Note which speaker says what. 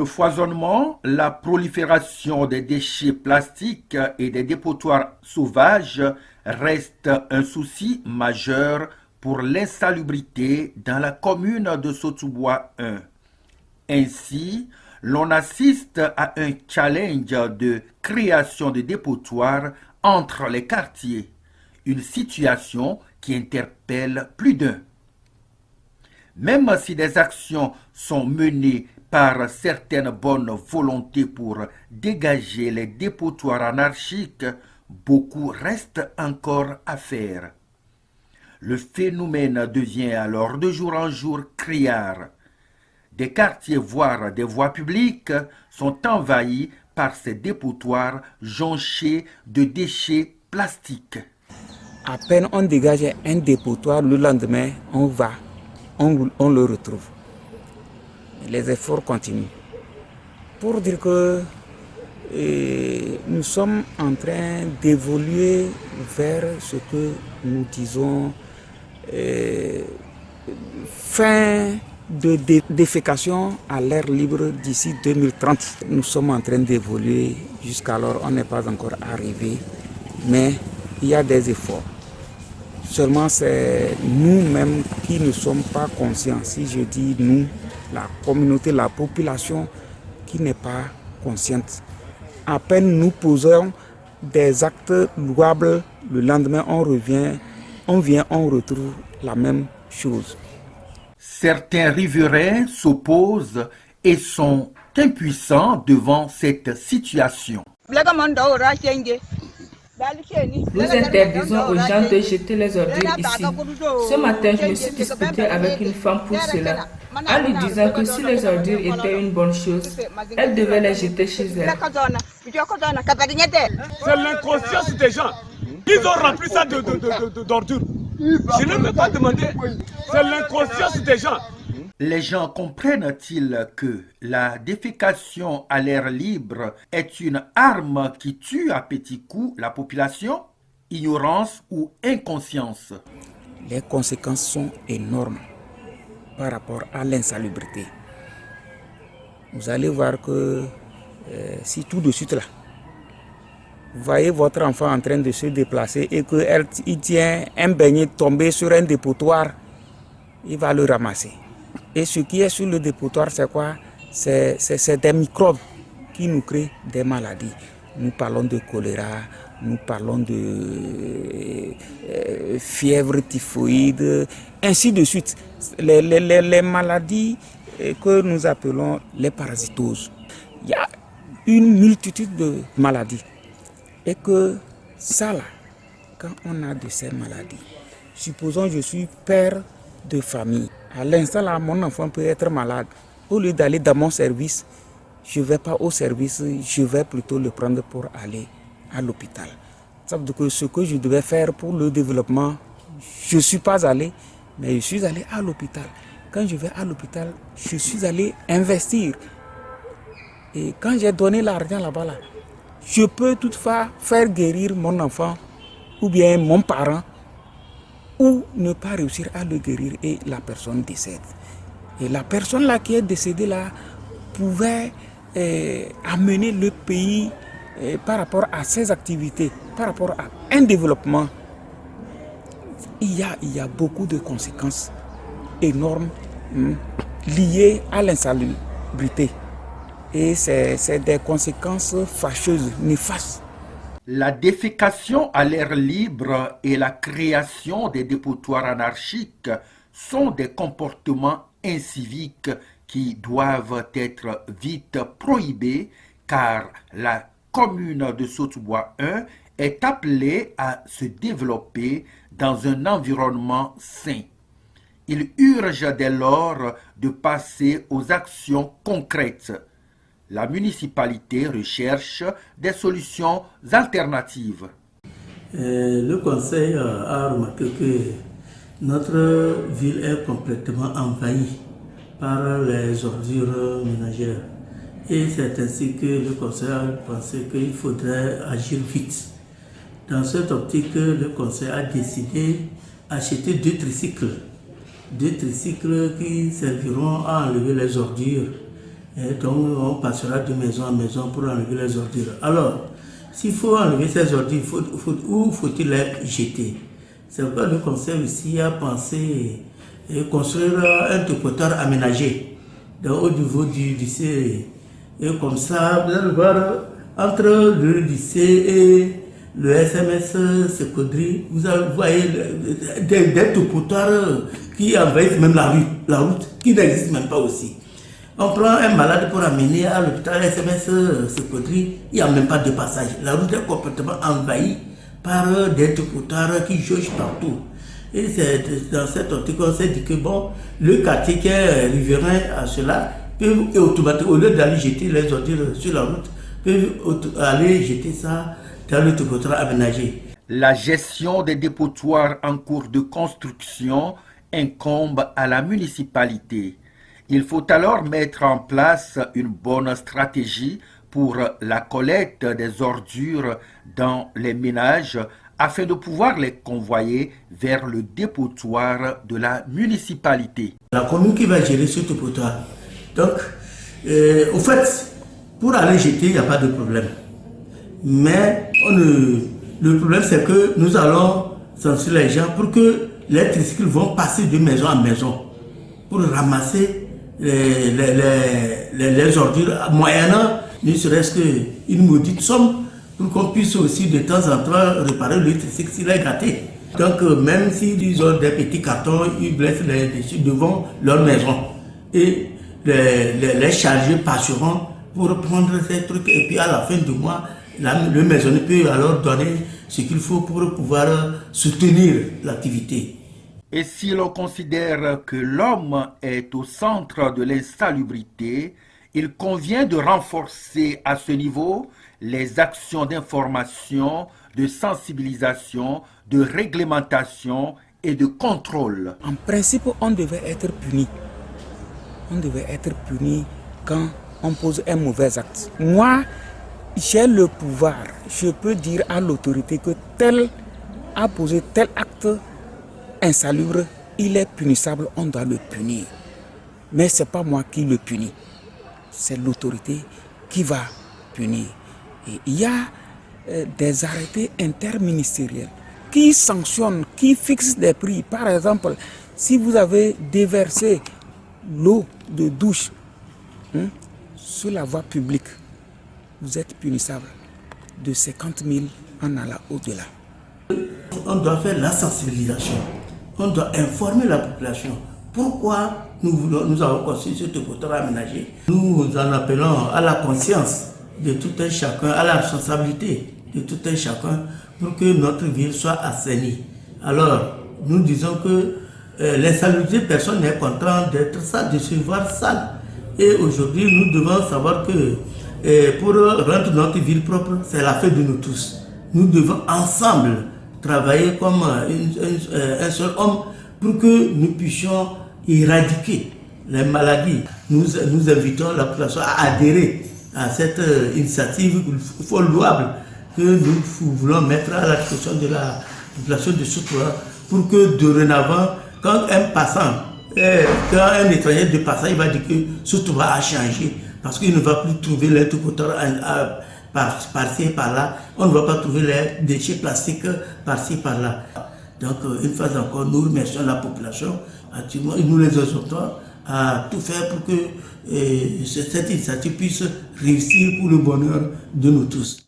Speaker 1: foisonnement, la prolifération des déchets plastiques et des dépotoirs sauvages reste un souci majeur pour l'insalubrité dans la commune de Sotoubois 1. Ainsi, l'on assiste à un challenge de création de dépotoirs entre les quartiers, une situation qui interpelle plus d'un. Même si des actions sont menées par certaines bonnes volontés pour dégager les dépotoirs anarchiques, beaucoup reste encore à faire. Le phénomène devient alors de jour en jour criard. Des quartiers, voire des voies publiques, sont envahis par ces dépotoirs jonchés de déchets plastiques.
Speaker 2: À peine on dégage un dépotoir, le lendemain, on le retrouve. Les efforts continuent. Pour dire que nous sommes en train d'évoluer vers ce que nous disons fin de défécation à l'air libre d'ici 2030. Nous sommes en train d'évoluer, jusqu'alors on n'est pas encore arrivé, mais il y a des efforts. Seulement c'est nous-mêmes qui ne sommes pas conscients. Si je dis nous, la communauté, la population qui n'est pas consciente. À peine nous posons des actes louables, le lendemain on retrouve la même chose.
Speaker 1: Certains riverains s'opposent et sont impuissants devant cette situation.
Speaker 3: Nous interdisons aux gens de jeter les ordures ici. Ce matin, je me suis disputé avec une femme pour cela, en lui disant que si les ordures étaient une bonne chose, elle devait les jeter chez elle.
Speaker 4: C'est l'inconscience des gens. Ils ont rempli ça d'ordures. Je ne peux pas demander. C'est l'inconscience des gens.
Speaker 1: Les gens comprennent-ils que la défécation à l'air libre est une arme qui tue à petits coups la population? Ignorance ou inconscience?
Speaker 2: Les conséquences sont énormes par rapport à l'insalubrité. Vous allez voir que si tout de suite là, vous voyez votre enfant en train de se déplacer et qu'il tient un beignet tombé sur un dépotoir, il va le ramasser. Et ce qui est sur le dépotoir, c'est quoi? C'est des microbes qui nous créent des maladies. Nous parlons de choléra, nous parlons de fièvre typhoïde, ainsi de suite. Les maladies que nous appelons les parasitoses. Il y a une multitude de maladies. Et que ça là, quand on a de ces maladies, supposons je suis père de famille. À l'instant là, mon enfant peut être malade. Au lieu d'aller dans mon service, je ne vais pas au service, je vais plutôt le prendre pour aller à l'hôpital. Ça veut dire que ce que je devais faire pour le développement, je ne suis pas allé, mais je suis allé à l'hôpital. Quand je vais à l'hôpital, je suis allé investir. Et quand j'ai donné l'argent là-bas, là, je peux toutefois faire guérir mon enfant ou bien mon parent ou ne pas réussir à le guérir et la personne décède. Et la personne là qui est décédée là pouvait amener le pays par rapport à ses activités, par rapport à un développement. Il y a beaucoup de conséquences énormes liées à l'insalubrité. Et c'est des conséquences fâcheuses, néfastes.
Speaker 1: La défécation à l'air libre et la création des dépotoirs anarchiques sont des comportements inciviques qui doivent être vite prohibés car la commune de Sotoubois 1 est appelée à se développer dans un environnement sain. Il urge dès lors de passer aux actions concrètes. La municipalité recherche des solutions alternatives.
Speaker 5: Le conseil a remarqué que notre ville est complètement envahie par les ordures ménagères. Et c'est ainsi que le conseil a pensé qu'il faudrait agir vite. Dans cette optique, le conseil a décidé d'acheter deux tricycles qui serviront à enlever les ordures Et donc on passera de maison en maison pour enlever les ordures. Alors, s'il faut enlever ces ordures, où faut-il les jeter? C'est pourquoi le conseil aussi a pensé construire un dépotoir aménagé au niveau du lycée. Et comme ça, vous allez voir, entre le lycée et le SMS Secoudry, vous voyez des dépotoirs qui envahissent même la route, qui n'existe même pas aussi. On prend un malade pour amener à l'hôpital SMS Secoudry, il n'y a même pas de passage. La route est complètement envahie par des dépotoirs qui jaugent partout. Et c'est dans cette optique qu'on s'est dit que bon, le quartier qui est riverain à cela peut automatiquement, au lieu d'aller jeter les ordures sur la route, peuvent aller jeter ça dans le dépotoir aménagé.
Speaker 1: La gestion des dépotoirs en cours de construction incombe à la municipalité. Il faut alors mettre en place une bonne stratégie pour la collecte des ordures dans les ménages afin de pouvoir les convoyer vers le dépotoir de la municipalité.
Speaker 5: La commune qui va gérer ce dépotoir. Donc, au fait, pour aller jeter, il n'y a pas de problème. Mais le problème, c'est que nous allons censurer les gens pour que les tricycles vont passer de maison en maison pour ramasser les ordures, moyennant ne serait-ce qu'une maudite somme pour qu'on puisse aussi de temps en temps réparer le tricycle s'il est gâté. Donc même s'ils ont des petits cartons, ils laissent les déchets devant leur maison et les chargés passeront pour prendre ces trucs et puis à la fin du mois, le maisonnier peut alors donner ce qu'il faut pour pouvoir soutenir l'activité.
Speaker 1: Et si l'on considère que l'homme est au centre de l'insalubrité, il convient de renforcer à ce niveau les actions d'information, de sensibilisation, de réglementation et de contrôle.
Speaker 2: En principe, on devait être puni. On devait être puni quand on pose un mauvais acte. Moi, j'ai le pouvoir, je peux dire à l'autorité que tel a posé tel acte insalubre, il est punissable, on doit le punir. Mais ce n'est pas moi qui le punis, c'est l'autorité qui va punir. Et il y a des arrêtés interministériels qui sanctionnent, qui fixent des prix. Par exemple, si vous avez déversé l'eau de douche sur la voie publique, vous êtes punissable de 50 000 en allant au-delà.
Speaker 5: On doit faire la sensibilisation. On doit informer la population. Pourquoi nous avons construit ce dépotoir aménagé? Nous en appelons à la conscience de tout un chacun, à la responsabilité de tout un chacun pour que notre ville soit assainie. Alors, nous disons que l'insalubrité, personne n'est content d'être sale, de se voir sale. Et aujourd'hui, nous devons savoir que pour rendre notre ville propre, c'est la fête de nous tous. Nous devons ensemble travailler comme un seul homme pour que nous puissions éradiquer les maladies. Nous invitons la population à adhérer à cette initiative fort louable que nous voulons mettre à la disposition de la population de Sotoa pour que dorénavant, quand un passant, quand un étranger de passage, il va dire que Sotoa a changé parce qu'il ne va plus trouver les dépotoirs par-ci et par-là, on ne va pas trouver les déchets plastiques par-ci et par-là. Donc, une fois encore, nous remercions la population, nous les exhortons à tout faire pour que cette initiative puisse réussir pour le bonheur de nous tous.